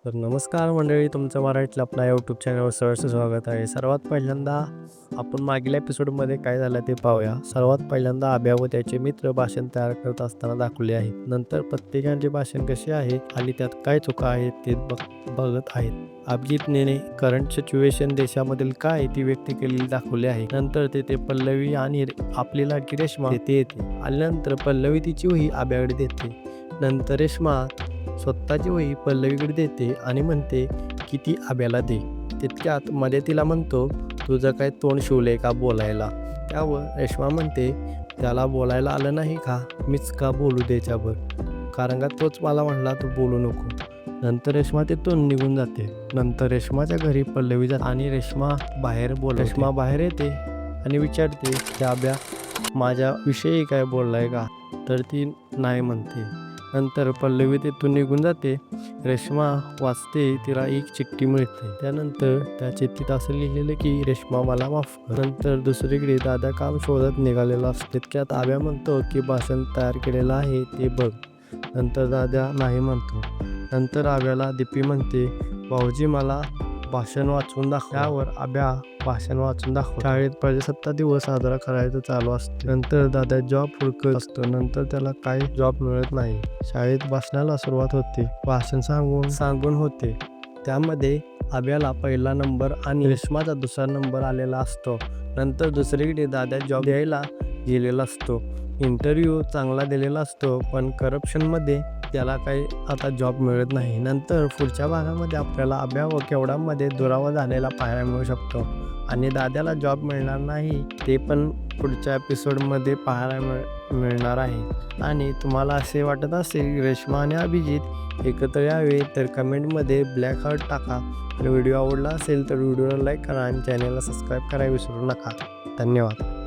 तर नमस्कार मंडळी, तुमचं मराठीतलं आपल्या यूट्यूब चॅनलवर सहर्ष स्वागत आहे. सर्वात पहिल्यांदा आपण मागील एपिसोडमध्ये काय झालं ते पाहूया. सर्वात पहिल्यांदा आभ्या व त्याचे मित्र भाषण तयार करत असताना दाखवले आहेत. नंतर प्रत्येकाचे भाषण कसे आहे आणि त्यात काय चुका आहेत ते बघत आहेत. अभिजितने करंट सिच्युएशन देशामधील काय ती व्यक्त केलेली दाखवली आहे. नंतर तेथे पल्लवी आणि आपली लाडकी रेश्मा तेथे येते. आल्यानंतर पल्लवी तिची वही आभ्याकडे देते. नंतर रेश्मा स्वतःची वही पल्लवीकडे देते आणि म्हणते की ती आभ्याला दे. तितक्यात मध्ये तिला म्हणतो, तुझं काय तोंड शिवलंय का बोलायला? त्यावर रेश्मा म्हणते, त्याला बोलायला आलं नाही का? मीच का बोलू त्याच्यावर? कारण का तोच मला म्हणला तू बोलू नको. नंतर रेश्मा तिथून निघून जाते. नंतर रेश्माच्या घरी पल्लवी जाते आणि रेश्मा बाहेर येते आणि विचारते की आभ्या माझ्याविषयी काय बोललाय का? तर ती नाही म्हणते. नंतर पल्लवी तिथून निघून जाते. रेश्मा वाचते, तिला एक चिठ्ठी मिळते. त्यानंतर त्या चिठ्ठीत असं लिहिलेलं की रेश्मा मला माफ कर. नंतर दुसरीकडे दादा काम शोधत निघालेला असतो. तितक्यात आभ्या म्हणतो की भाषण तयार केलेलं आहे ते बघ. नंतर दादा नाही म्हणतो. नंतर आभ्याला दीपी म्हणते, भाऊजी मला भाषण वाचून दाखव. त्यावर आभ्या भाषण वाचून दाखव. शाळेत प्रजासत्ताक दिवस साजरा करायचं चालू असते. नंतर दादा जॉब हुडकत असतो. नंतर त्याला काही जॉब मिळत नाही. शाळेत भाषणाला सुरुवात होते. भाषण सांगून होते. त्यामध्ये आभ्याला पहिला नंबर आणि रेश्माचा दुसरा नंबर आलेला असतो. नंतर दुसरीकडे दादा जॉब द्यायला गेलेला असतो. इंटरव्ह्यू चांगला दिलेला असतो, पण करप्शनमध्ये त्याला काही आता जॉब मिळत नाही. नंतर पुढच्या भागामध्ये आपल्याला आभ्या व केवडामध्ये दुरावा झालेला पाहायला मिळू शकतो आणि दाद्याला जॉब मिळणार नाही ते पण पुढच्या एपिसोडमध्ये पाहायला मिळणार आहे. आणि तुम्हाला असे वाटत असेल की रेश्मा आणि अभिजित एकत्र यावे तर कमेंटमध्ये ब्लॅक हार्ट टाका. आणि व्हिडिओ आवडला असेल तर व्हिडिओला लाईक करा आणि चॅनलला सबस्क्राईब करायला विसरू नका. धन्यवाद.